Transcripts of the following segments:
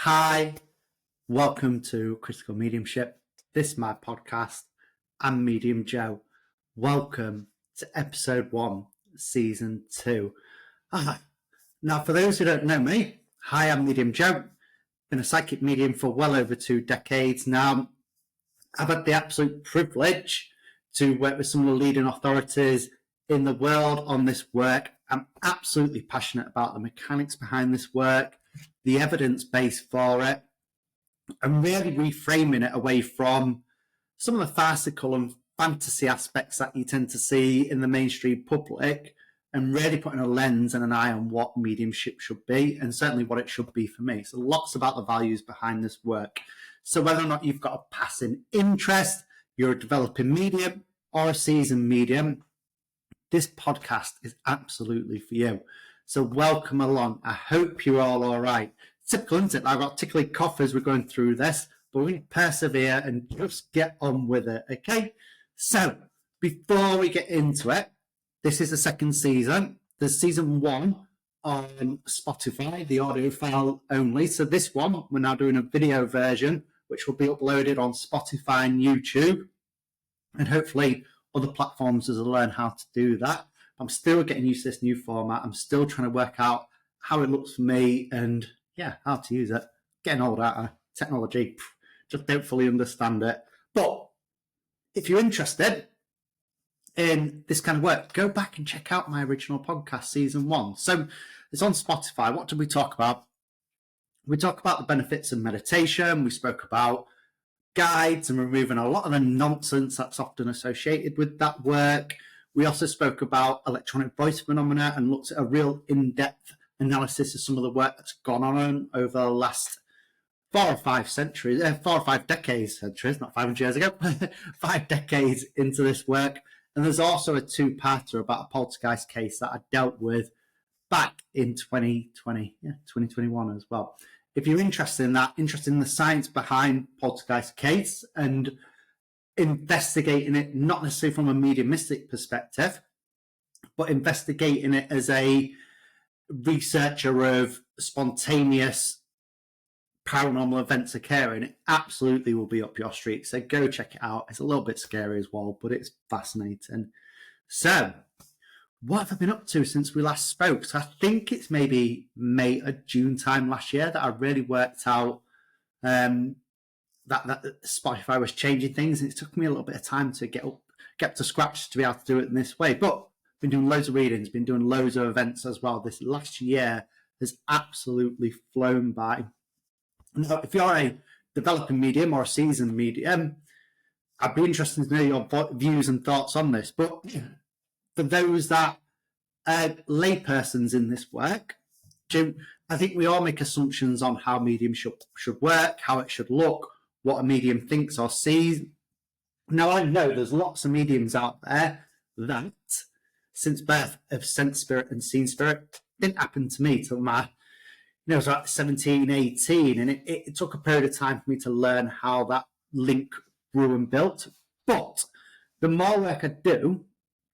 Hi, welcome to Critical Mediumship. This is my podcast. I'm Medium Joe. Welcome to episode 1, season 2. Now, for those who don't know me, hi, I'm Medium Joe. Been a psychic medium for well over 2 decades now. I've had the absolute privilege to work with some of the leading authorities in the world on this work. I'm absolutely passionate about the mechanics behind this work, the evidence base for it, and really reframing it away from some of the farcical and fantasy aspects that you tend to see in the mainstream public, and really putting a lens and an eye on what mediumship should be, and certainly what it should be for me. So lots about the values behind this work. So whether or not you've got a passing interest, you're a developing medium or a seasoned medium, this podcast is absolutely for you. So welcome along. I hope you're all right. Typical, isn't it? I've got tickly cough as we're going through this, but we persevere and just get on with it, okay? So before we get into it, this is the second season. There's season 1 on Spotify, the audio file only. So this one, we're now doing a video version, which will be uploaded on Spotify and YouTube, and hopefully other platforms as I learn how to do that. I'm still getting used to this new format. I'm still trying to work out how it looks for me and how to use it. Getting old at technology, just don't fully understand it. But if you're interested in this kind of work, go back and check out my original podcast, season 1. So it's on Spotify. What did we talk about? We talk about the benefits of meditation. We spoke about guides and removing a lot of the nonsense that's often associated with that work. We also spoke about electronic voice phenomena and looked at a real in-depth analysis of some of the work that's gone on over the last 4 or 5 decades, not 500 years ago, 5 decades into this work. And there's also a 2-parter about a poltergeist case that I dealt with back in 2021 as well. If you're interested in that, interested in the science behind poltergeist case and investigating it, not necessarily from a mediumistic perspective, but investigating it as a researcher of spontaneous paranormal events occurring, it absolutely will be up your street. So go check it out. It's a little bit scary as well, but it's fascinating. So what have I been up to since we last spoke? So I think it's maybe May or June time last year that I really worked out that Spotify was changing things, and it took me a little bit of time to get up to scratch to be able to do it in this way. But been doing loads of readings, been doing loads of events as well. This last year has absolutely flown by. Now, if you're a developing medium or a seasoned medium, I'd be interested to know your views and thoughts on this. But for those that are laypersons in this work, I think we all make assumptions on how medium should work, how it should look, what a medium thinks or sees. Now, I know there's lots of mediums out there that, since birth, have sensed spirit and seen spirit. Didn't happen to me till I was like 17, 18, and it took a period of time for me to learn how that link grew and built. But the more work I do,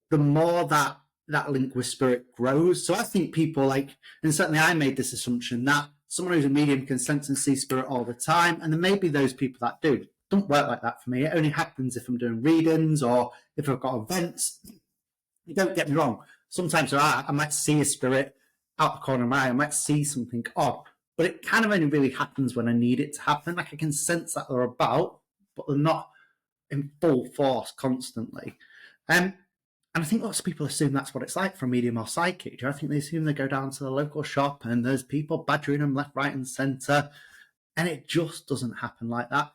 the more that link with spirit grows. So I think people and certainly I made this assumption that someone who's a medium can sense and see spirit all the time, and there may be those people that do. Don't work like that for me. It only happens if I'm doing readings or if I've got events. Don't get me wrong. Sometimes I might see a spirit out the corner of my eye. I might see something odd, but it kind of only really happens when I need it to happen. Like I can sense that they're about, but they're not in full force constantly. And I think lots of people assume that's what it's like for a medium or psychic. I think they assume they go down to the local shop and there's people badgering them left, right, and centre, and it just doesn't happen like that.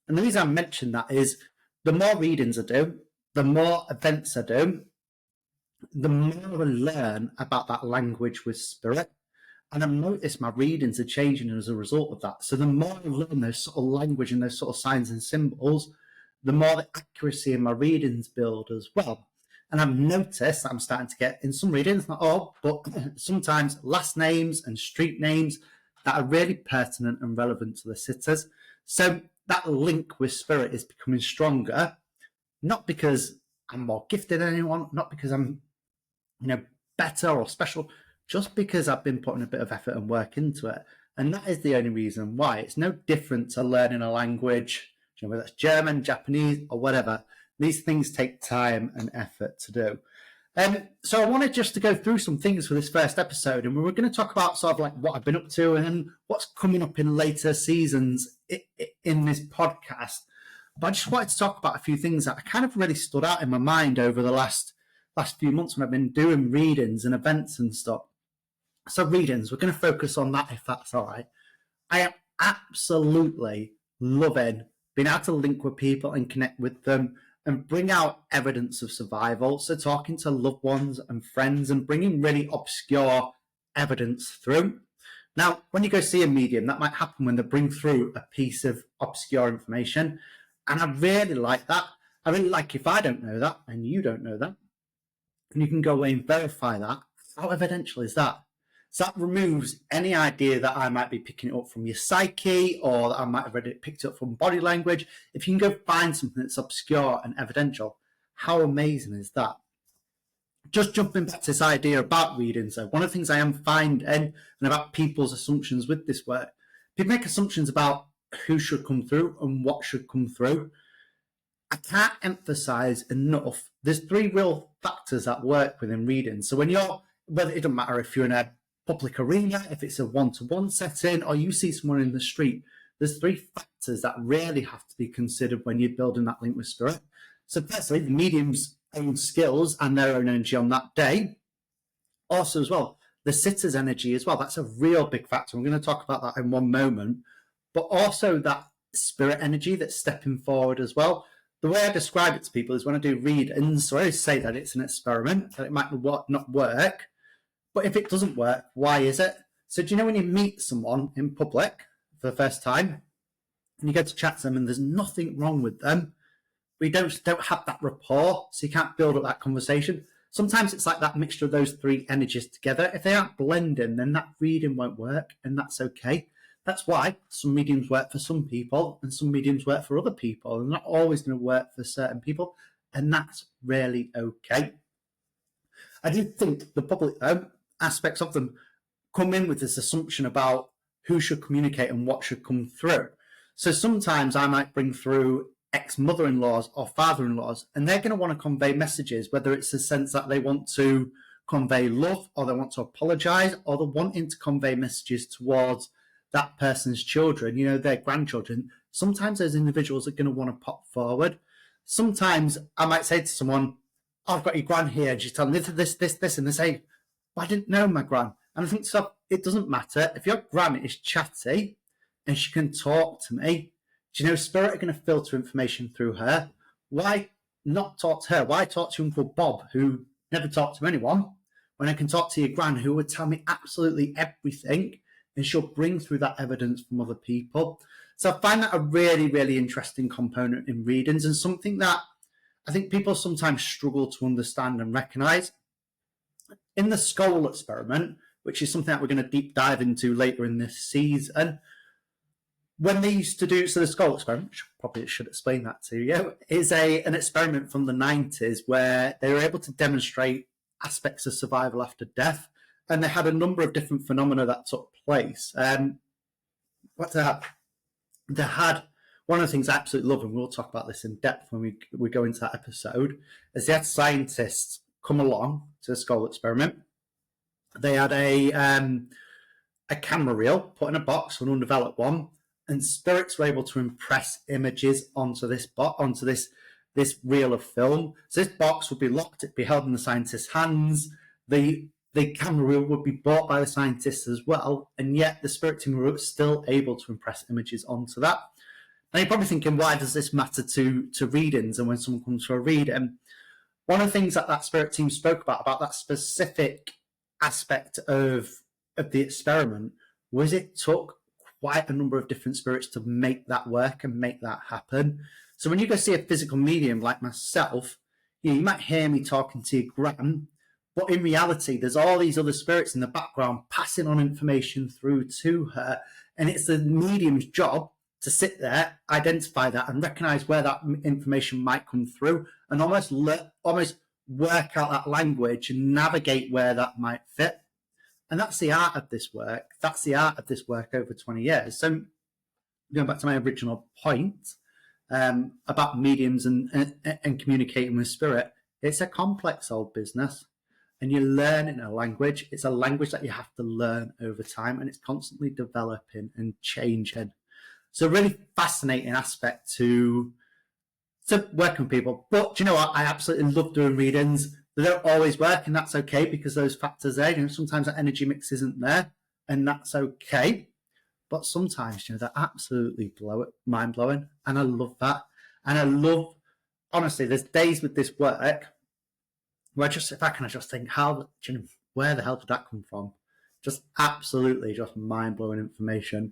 And the reason I mention that is the more readings I do, the more events I do, the more I learn about that language with spirit. And I've noticed my readings are changing as a result of that. So the more I learn those sort of language and those sort of signs and symbols, the more the accuracy in my readings build as well. And I've noticed that I'm starting to get, in some readings, not all, but sometimes last names and street names that are really pertinent and relevant to the sitters. So that link with spirit is becoming stronger, not because I'm more gifted than anyone, not because I'm better or special, just because I've been putting a bit of effort and work into it. And that is the only reason why. It's no different to learning a language, whether that's German, Japanese, or whatever. These things take time and effort to do. So I wanted just to go through some things for this first episode, and we were going to talk about sort of like what I've been up to and what's coming up in later seasons in this podcast. But I just wanted to talk about a few things that kind of really stood out in my mind over the last few months when I've been doing readings and events and stuff. So readings, we're going to focus on that if that's all right. I am absolutely loving being able to link with people and connect with them and bring out evidence of survival. So talking to loved ones and friends and bringing really obscure evidence through. Now, when you go see a medium, that might happen when they bring through a piece of obscure information. And I really like that. I really like if I don't know that and you don't know that, and you can go away and verify that. How evidential is that? So that removes any idea that I might be picking it up from your psyche or that I might have read it picked up from body language. If you can go find something that's obscure and evidential, how amazing is that? Just jumping back to this idea about reading. So one of the things I am finding and about people's assumptions with this work, people make assumptions about who should come through and what should come through. I can't emphasize enough, there's three real factors that work within reading. So when whether it doesn't matter if you're in a public arena, if it's a one-to-one setting, or you see someone in the street, there's three factors that really have to be considered when you're building that link with spirit. So firstly, the medium's own skills and their own energy on that day. Also as well, the sitter's energy as well. That's a real big factor. I'm going to talk about that in one moment. But also that spirit energy that's stepping forward as well. The way I describe it to people is when I do readings, so I always say that it's an experiment, that it might not work. But if it doesn't work, why is it? So do you know when you meet someone in public for the first time and you get to chat to them and there's nothing wrong with them, we don't have that rapport, so you can't build up that conversation. Sometimes it's like that mixture of those three energies together. If they aren't blending, then that reading won't work, and that's okay. That's why some mediums work for some people and some mediums work for other people. They're not always going to work for certain people, and that's really okay. I do think the public aspects of them come in with this assumption about who should communicate and what should come through. So sometimes I might bring through ex-mother-in-laws or father-in-laws, and they're going to want to convey messages, whether it's a sense that they want to convey love or they want to apologize or they're wanting to convey messages towards that person's children, their grandchildren. Sometimes those individuals are going to want to pop forward. Sometimes I might say to someone, I've got your gran here, and she's telling me this, and they say, I didn't know my gran. And I think so, it doesn't matter. If your gran is chatty and she can talk to me, spirit are going to filter information through her. Why not talk to her? Why talk to Uncle Bob, who never talked to anyone, when I can talk to your gran, who would tell me absolutely everything, and she'll bring through that evidence from other people. So I find that a really, really interesting component in readings, and something that I think people sometimes struggle to understand and recognize. In the skull experiment, which is something that we're going to deep dive into later in this season, when they used to do, so the skull experiment, which probably should explain that to you, is an experiment from the 90s where they were able to demonstrate aspects of survival after death. And they had a number of different phenomena that took place. What they had, one of the things I absolutely love, and we'll talk about this in depth when we go into that episode, is they had scientists come along to the skull experiment. They had a camera reel put in a box, an undeveloped one, and spirits were able to impress images onto this reel of film. So this box would be locked, it'd be held in the scientist's hands. The camera reel would be bought by the scientists as well, and yet the spirit team were still able to impress images onto that. Now you're probably thinking, why does this matter to readings and when someone comes for a reading? One of the things that spirit team spoke about that specific aspect of the experiment was it took quite a number of different spirits to make that work and make that happen. So when you go see a physical medium like myself, you might hear me talking to your gran, but in reality, there's all these other spirits in the background passing on information through to her. And it's the medium's job to sit there, identify that, and recognize where that information might come through, and almost work out that language and navigate where that might fit. And that's the art of this work. That's the art of this work over 20 years. So going back to my original point about mediums and communicating with spirit, it's a complex old business. And you're learning a language. It's a language that you have to learn over time, and it's constantly developing and changing. So really fascinating aspect to working with people. But do you know what? I absolutely love doing readings. They don't always work, and that's okay because those factors there. Sometimes that energy mix isn't there, and that's okay. But sometimes, they're absolutely mind blowing, and I love that. And I love, honestly, there's days with this work where I just sit back and I just think, where the hell did that come from? Just absolutely just mind blowing information.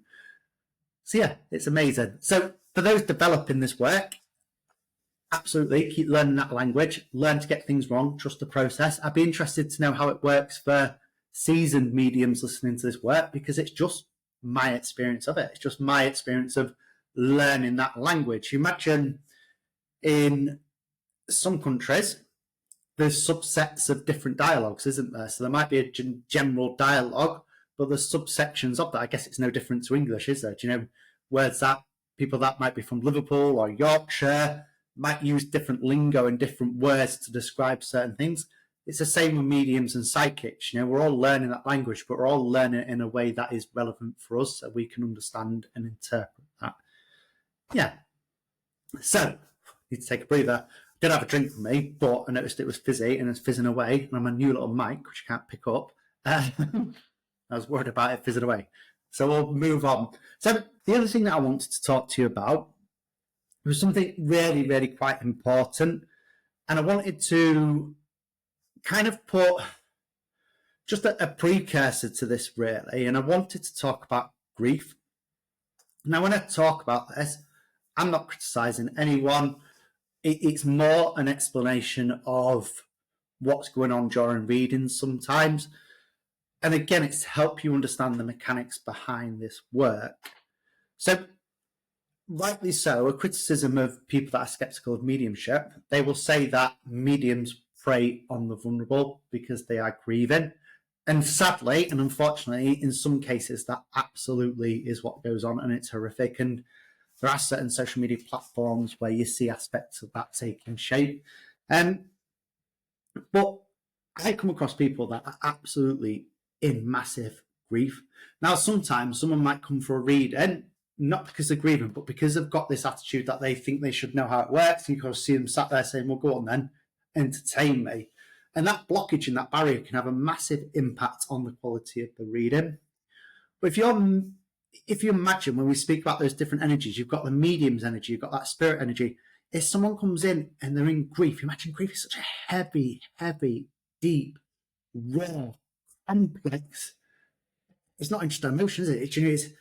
So yeah, it's amazing. So for those developing this work, absolutely keep learning that language, learn to get things wrong, trust the process. I'd be interested to know how it works for seasoned mediums listening to this work, because it's just my experience of it. It's just my experience of learning that language. You imagine in some countries, there's subsets of different dialogues, isn't there? So there might be a general dialogue, but there's subsections of that. I guess it's no different to English, is there? Do you know words that people that might be from Liverpool or Yorkshire might use different lingo and different words to describe certain things? It's the same with mediums and psychics. We're all learning that language, but we're all learning it in a way that is relevant for us so we can understand and interpret that. Yeah. So, need to take a breather. Did have a drink for me, but I noticed it was fizzy and it's fizzing away, and I'm a new little mic which you can't pick up. I was worried about it fizzing away. So we'll move on. So the other thing that I wanted to talk to you about was something really, really quite important. And I wanted to kind of put just a precursor to this, really. And I wanted to talk about grief. Now, when I talk about this, I'm not criticizing anyone. It's more an explanation of what's going on during readings sometimes. And again, it's to help you understand the mechanics behind this work. So, rightly so, a criticism of people that are skeptical of mediumship, they will say that mediums prey on the vulnerable because they are grieving. And sadly, and unfortunately, in some cases, that absolutely is what goes on, and it's horrific. And there are certain social media platforms where you see aspects of that taking shape. But I come across people that are absolutely in massive grief. Now, sometimes someone might come for a reading, not because they're grieving, but because they've got this attitude that they think they should know how it works. And you can see them sat there saying, well, go on then, entertain me. And that blockage and that barrier can have a massive impact on the quality of the reading. But if you imagine when we speak about those different energies, you've got the medium's energy, you've got that spirit energy. If someone comes in and they're in grief, imagine grief is such a heavy, deep, raw, complex. It's not just an emotion, is it?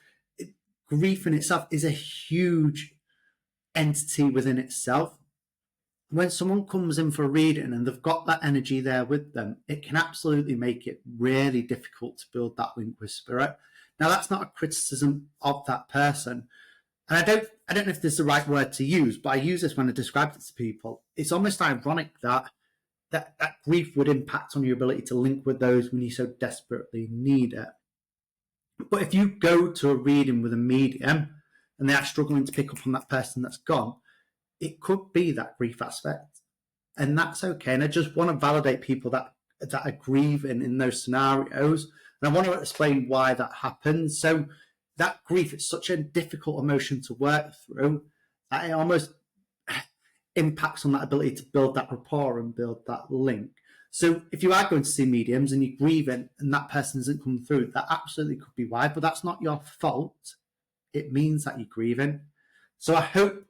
Grief in itself is a huge entity within itself. When someone comes in for a reading and they've got that energy there with them, it can absolutely make it really difficult to build that link with spirit. Now, that's not a criticism of that person. And I don't know if this is the right word to use, but I use this when I describe it to people. It's almost ironic that grief would impact on your ability to link with those when you so desperately need it. But if you go to a reading with a medium and they are struggling to pick up on that person that's gone, it could be that grief aspect. And that's okay. And I just want to validate people that are grieving in those scenarios. And I want to explain why that happens. So that grief is such a difficult emotion to work through that it almost impacts on that ability to build that rapport and build that link. So if you are going to see mediums and you're grieving and that person isn't coming through, that absolutely could be why, but that's not your fault. It means that you're grieving. So I hope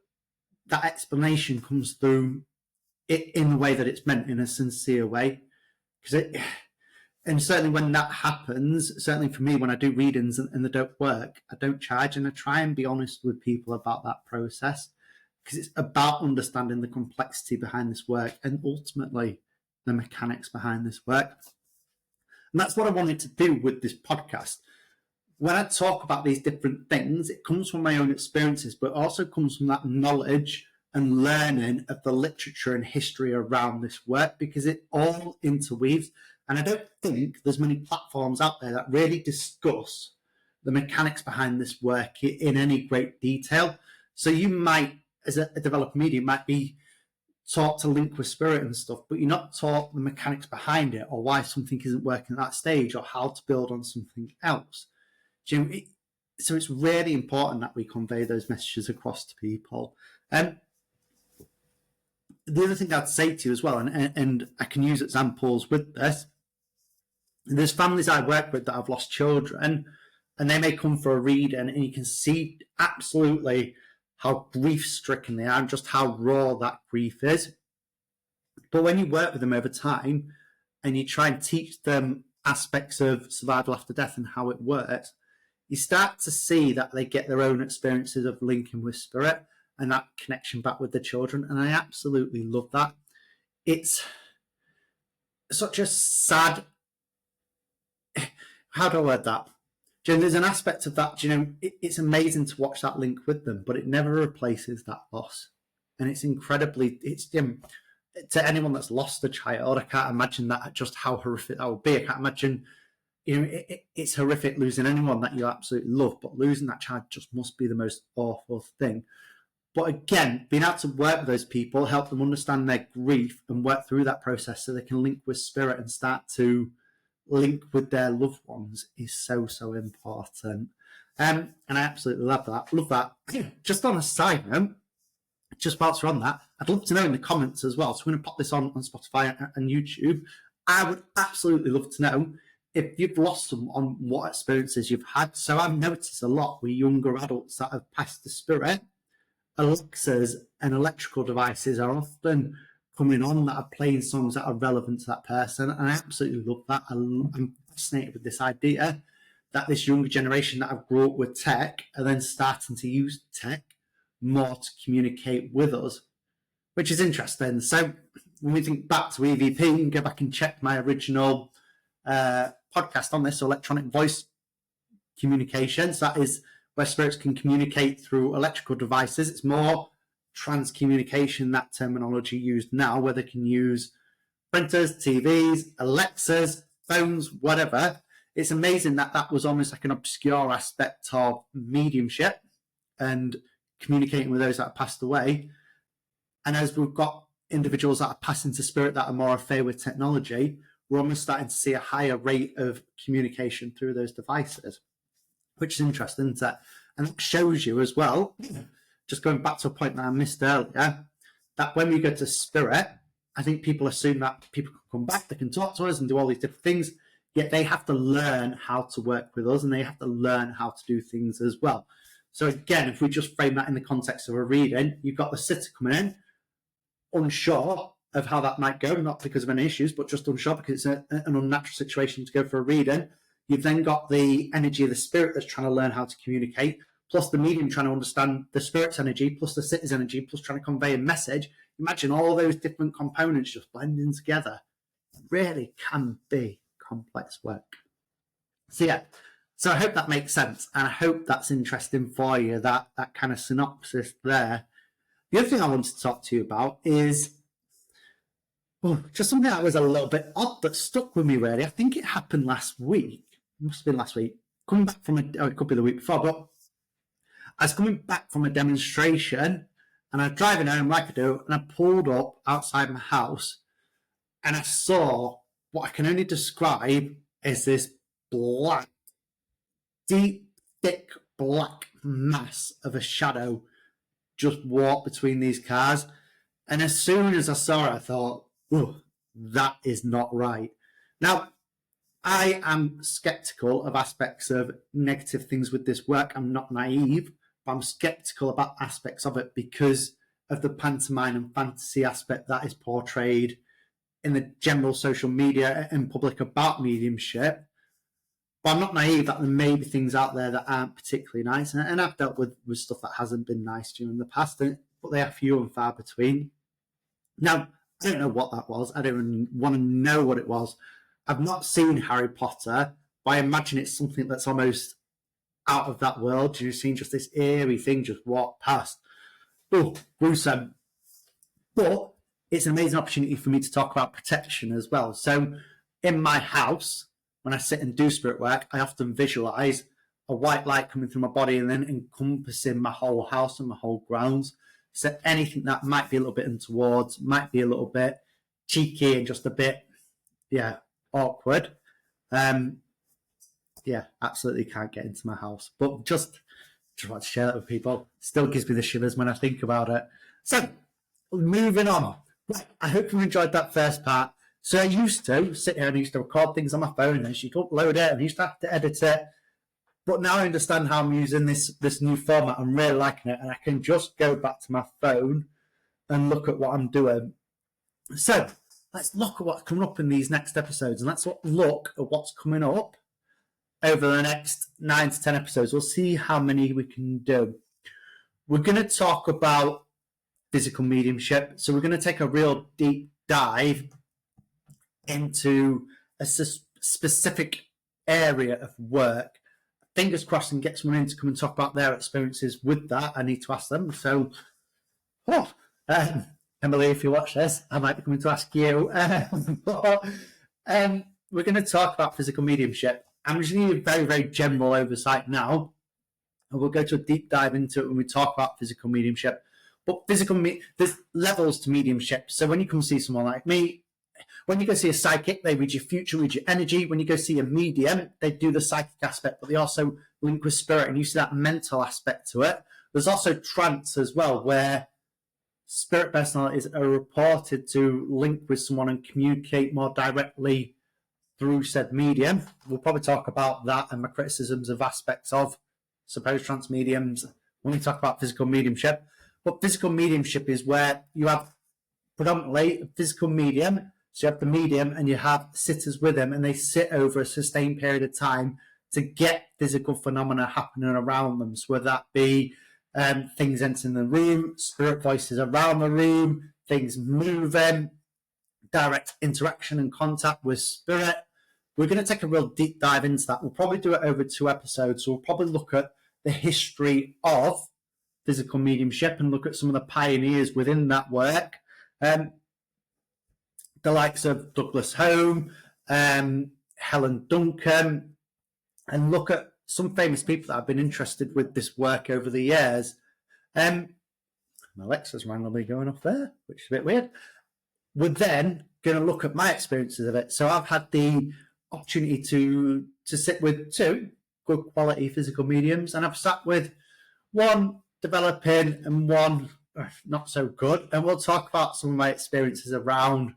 that explanation comes through it in the way that it's meant, in a sincere way. And certainly when that happens, certainly for me, when I do readings and they don't work, I don't charge, and I try and be honest with people about that process, because it's about understanding the complexity behind this work and ultimately the mechanics behind this work. And that's what I wanted to do with this podcast. When I talk about these different things, it comes from my own experiences, but it also comes from that knowledge and learning of the literature and history around this work, because it all interweaves. And I don't think there's many platforms out there that really discuss the mechanics behind this work in any great detail. So you might, as a developer medium, might be taught to link with spirit and stuff, but you're not taught the mechanics behind it, or why something isn't working at that stage, or how to build on something else. So it's really important that we convey those messages across to people. The other thing I'd say to you as well, and I can use examples with this, there's families I work with that have lost children, and they may come for a reading, and you can see absolutely how grief-stricken they are and just how raw that grief is. But when you work with them over time and you try and teach them aspects of survival after death and how it works, you start to see that they get their own experiences of linking with spirit and that connection back with the children. And I absolutely love that. It's such a sad... How do I word that? There's an aspect of that, it's amazing to watch that link with them, but it never replaces that loss. And it's incredibly, to anyone that's lost a child, I can't imagine that, just how horrific that would be. I can't imagine, it's horrific losing anyone that you absolutely love, but losing that child just must be the most awful thing. But again, being able to work with those people, help them understand their grief and work through that process so they can link with spirit and start to link with their loved ones is so, so important. And I absolutely love that. Just on a side note, just whilst we're on that, I'd love to know in the comments as well. So I'm going to pop this on Spotify and YouTube. I would absolutely love to know if you've lost someone, what experiences you've had. So I've noticed a lot with younger adults that have passed the spirit, Alexas and electrical devices are often coming on that are playing songs that are relevant to that person. And I absolutely love that. I'm fascinated with this idea that this younger generation that have grew up with tech are then starting to use tech more to communicate with us, which is interesting. So when we think back to EVP, you can go back and check my original podcast on this, so electronic voice communications. That is where spirits can communicate through electrical devices. It's more transcommunication, that terminology used now, where they can use printers, TVs, Alexas, phones, whatever. It's amazing that that was almost like an obscure aspect of mediumship and communicating with those that have passed away. And as we've got individuals that are passing to spirit that are more affair with technology, we're almost starting to see a higher rate of communication through those devices, which is interesting, isn't it? And that shows you as well, just going back to a point that I missed earlier, that when we go to spirit, I think people assume that people can come back, they can talk to us and do all these different things, yet they have to learn how to work with us and they have to learn how to do things as well. So again, if we just frame that in the context of a reading, you've got the sitter coming in, unsure of how that might go, not because of any issues, but just unsure because it's an unnatural situation to go for a reading. You've then got the energy of the spirit that's trying to learn how to communicate, plus the medium trying to understand the spirit's energy, plus the sitter's energy, plus trying to convey a message. Imagine all those different components just blending together. It really can be complex work. So yeah, so I hope that makes sense, and I hope that's interesting for you, that kind of synopsis there. The other thing I wanted to talk to you about is just something that was a little bit odd that stuck with me, really. I think it happened last week. It must have been last week. Coming back from it could be the week before, but I was coming back from a demonstration and I was driving home like I do, and I pulled up outside my house and I saw what I can only describe as this black, deep, thick black mass of a shadow just walk between these cars. And as soon as I saw it, I thought, oh, that is not right. Now, I am skeptical of aspects of negative things with this work. I'm not naive, but I'm skeptical about aspects of it because of the pantomime and fantasy aspect that is portrayed in the general social media and public about mediumship. But I'm not naive that there may be things out there that aren't particularly nice. And I've dealt with stuff that hasn't been nice during the past, but they are few and far between. Now, I don't know what that was. I don't even want to know what it was. I've not seen Harry Potter, but I imagine it's something that's almost out of that world. You've seen just this eerie thing just walk past. Oh, gruesome. But it's an amazing opportunity for me to talk about protection as well. So in my house, when I sit and do spirit work, I often visualize a white light coming through my body and then encompassing my whole house and my whole grounds. So anything that might be a little bit untoward, might be a little bit cheeky and just a bit, awkward. Absolutely can't get into my house. But just want to share that with people. Still gives me the shivers when I think about it. So, moving on. Right, I hope you enjoyed that first part. So I used to sit here and I used to record things on my phone and I used to upload it and I used to have to edit it. But now I understand how I'm using this new format. I'm really liking it, and I can just go back to my phone and look at what I'm doing. So let's look at what's coming up in these next episodes, and let's look at what's coming up over the next 9 to 10 episodes. We'll see how many we can do. We're going to talk about physical mediumship. So we're going to take a real deep dive into a specific area of work. Fingers crossed and get someone in to come and talk about their experiences with that. I need to ask them. So, Emily, if you watch this, I might be coming to ask you. We're going to talk about physical mediumship. I'm just going to give a very, very general oversight now. And we'll go to a deep dive into it when we talk about physical mediumship. But there's levels to mediumship. So when you come see someone like me, when you go see a psychic, they read your future, read your energy. When you go see a medium, they do the psychic aspect, but they also link with spirit, and you see that mental aspect to it. There's also trance as well, where spirit personalities are reported to link with someone and communicate more directly through said medium. We'll probably talk about that and my criticisms of aspects of supposed trance mediums when we talk about physical mediumship. But physical mediumship is where you have predominantly a physical medium. So you have the medium and you have sitters with them, and they sit over a sustained period of time to get physical phenomena happening around them. So whether that be things entering the room, spirit voices around the room, things moving, direct interaction and contact with spirit. We're going to take a real deep dive into that. We'll probably do it over 2 episodes. So we'll probably look at the history of physical mediumship and look at some of the pioneers within that work. The likes of Douglas Home, Helen Duncan, and look at some famous people that have been interested with this work over the years. My Alexa's randomly going off there, which is a bit weird. We're then going to look at my experiences of it. So I've had the opportunity to sit with 2 good quality physical mediums, and I've sat with one developing and one not so good. And we'll talk about some of my experiences around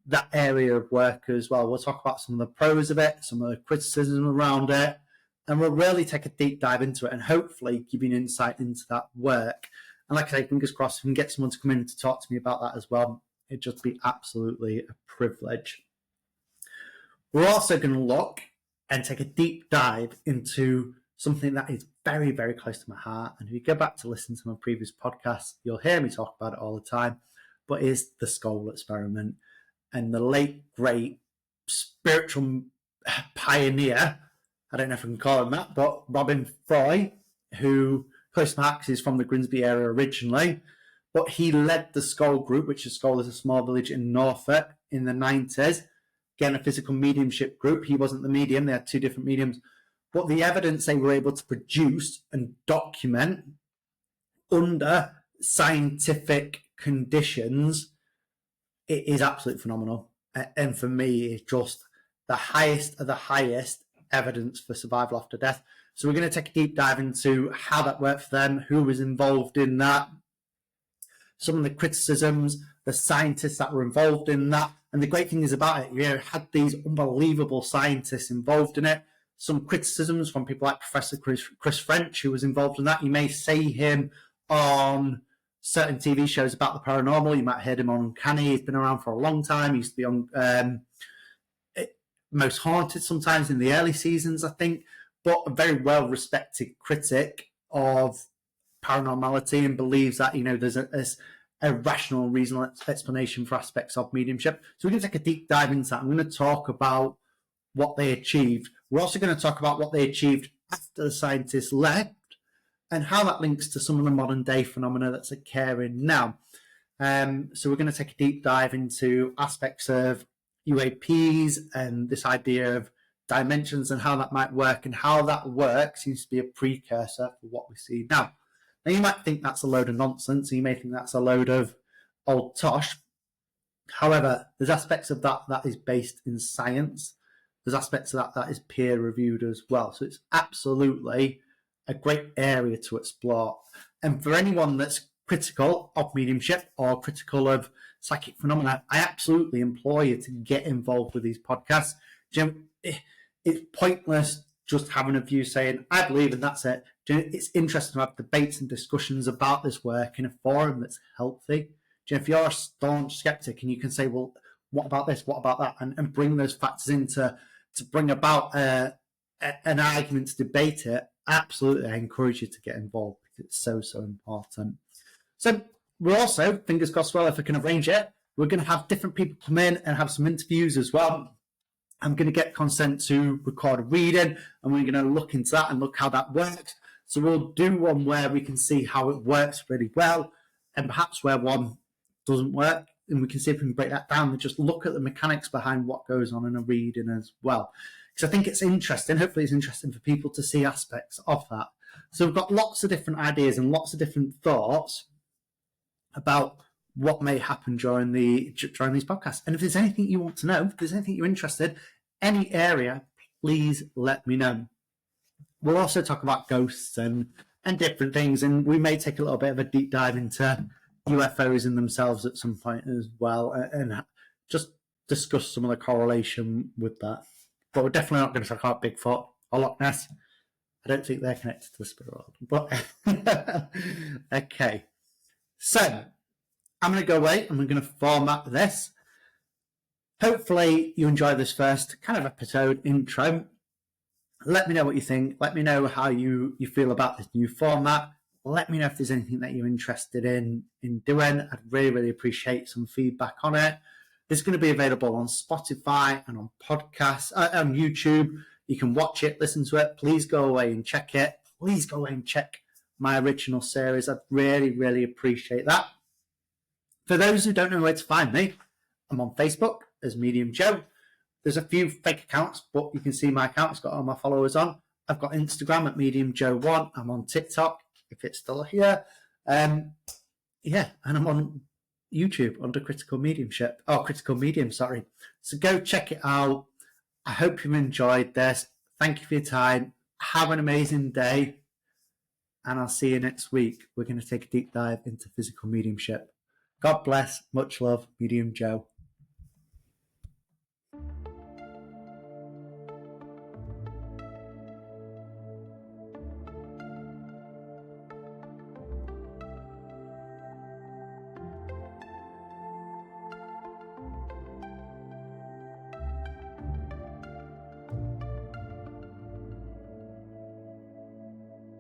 that area of work as well. We'll talk about some of the pros of it, some of the criticism around it, and we'll really take a deep dive into it and hopefully give you an insight into that work. And like I say, fingers crossed, if we can get someone to come in to talk to me about that as well, it'd just be absolutely a privilege. We're also going to look and take a deep dive into something that is very, very close to my heart. And if you go back to listen to my previous podcasts, you'll hear me talk about it all the time, but is the skull experiment. And the late, great spiritual pioneer, I don't know if I can call him that, but Robin Froy, who, close to my heart, is from the Grimsby area originally, but he led the Skull group, which is Skull is a small village in Norfolk in the 90s. Again, a physical mediumship group. He wasn't the medium. They had 2 different mediums. But the evidence they were able to produce and document under scientific conditions, it is absolutely phenomenal. And for me, it's just the highest of the highest evidence for survival after death. So we're going to take a deep dive into how that worked for them, who was involved in that, some of the criticisms, the scientists that were involved in that. And the great thing is about it, you had these unbelievable scientists involved in it. Some criticisms from people like Professor Chris French, who was involved in that. You may see him on certain TV shows about the paranormal. You might have heard him on Uncanny. He's been around for a long time. He used to be on Most Haunted sometimes in the early seasons, I think, but a very well-respected critic of paranormality and believes that, there's a rational, reasonable explanation for aspects of mediumship. So we're going to take a deep dive into that. I'm going to talk about what they achieved. We're also going to talk about what they achieved after the scientists left and how that links to some of the modern day phenomena that's occurring now. So we're going to take a deep dive into aspects of UAPs and this idea of dimensions and how that might work, and how that work seems to be a precursor for what we see now. Now, you might think that's a load of nonsense, and you may think that's a load of old tosh. However, there's aspects of that that is based in science. There's aspects of that that is peer reviewed as well. So it's absolutely a great area to explore. And for anyone that's critical of mediumship or critical of psychic phenomena, I absolutely implore you to get involved with these podcasts. Jim, it's pointless just having a view saying, I believe, and that's it. It's interesting to have debates and discussions about this work in a forum that's healthy. If you're a staunch skeptic and you can say, well, what about this? What about that? And bring those factors in to bring about an argument to debate it, absolutely, I encourage you to get involved because it's so, so important. So we're also, fingers crossed, well, if I can arrange it, we're going to have different people come in and have some interviews as well. I'm going to get consent to record a reading, and we're going to look into that and look how that works. So we'll do one where we can see how it works really well, and perhaps where one doesn't work, and we can see if we can break that down and just look at the mechanics behind what goes on in a reading as well. Because I think it's interesting, hopefully it's interesting for people to see aspects of that. So we've got lots of different ideas and lots of different thoughts about what may happen during these podcasts. And if there's anything you want to know, if there's anything you're interested, any area, please let me know. We'll also talk about ghosts and different things, and we may take a little bit of a deep dive into UFOs in themselves at some point as well, and just discuss some of the correlation with that. But we're definitely not going to talk about Bigfoot or Loch Ness. I don't think they're connected to the spirit world. But okay. So I'm going to go away and we're going to format this. Hopefully you enjoy this first kind of episode intro. Let me know what you think. Let me know how you feel about this new format. Let me know if there's anything that you're interested in doing. I'd really, really appreciate some feedback on it. It's going to be available on Spotify and on podcasts, on YouTube. You can watch it, listen to it. Please go away and check it. Please go away and check my original series. I'd really, really appreciate that. For those who don't know where to find me, I'm on Facebook as Medium Joe. There's a few fake accounts, but you can see my account. It's got all my followers on. I've got Instagram at Medium Joe 1. I'm on TikTok, if it's still here. And I'm on YouTube under Critical Mediumship. Oh, Critical Medium, sorry. So go check it out. I hope you enjoyed this. Thank you for your time. Have an amazing day. And I'll see you next week. We're going to take a deep dive into physical mediumship. God bless. Much love. Medium Joe.